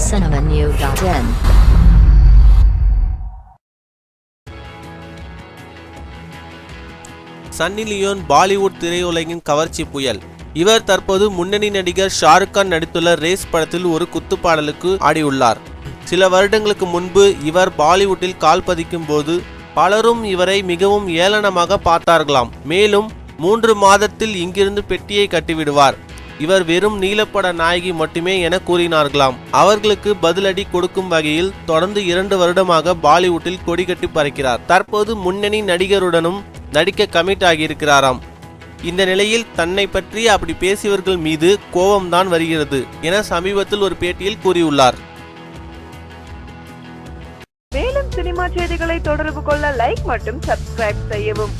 cinemanew.in. Sunny Leon Bollywood திரையுலகின் கவர்ச்சி புயல். இவர் தற்போது முன்னணி நடிகர் ஷாருக் கான் நடித்துள்ள ரேஸ் படத்தில் ஒரு குத்துப்பாடலுக்கு ஆடியுள்ளார். சில வருடங்களுக்கு முன்பு இவர் பாலிவுட்டில் கால் பதிக்கும் போது பலரும் இவரை மிகவும் ஏளனமாக பார்த்தார்களாம். மேலும் 3 மாதத்தில் இங்கிருந்து பெட்டியை கட்டிவிடுவார், இவர் வெறும் நீலப்பட நாயகி மட்டுமே என கூறினார்களாம். அவர்களுக்கு பதிலடி கொடுக்கும் வகையில் தொடர்ந்து 2 வருடமாக பாலிவுட்டில் கொடி கட்டி பறக்கிறார். தற்போது முன்னணி நடிகருடனும் நடிக்க கமிட் ஆகியிருக்கிறாராம். இந்த நிலையில் தன்னை பற்றி அப்படி பேசியவர்கள் மீது கோபம்தான் வருகிறது என சமீபத்தில் ஒரு பேட்டியில் கூறியுள்ளார். மேலும் சினிமா செய்திகளை தொடர்பு கொள்ள லைக் மற்றும் சப்ஸ்கிரைப் செய்யவும்.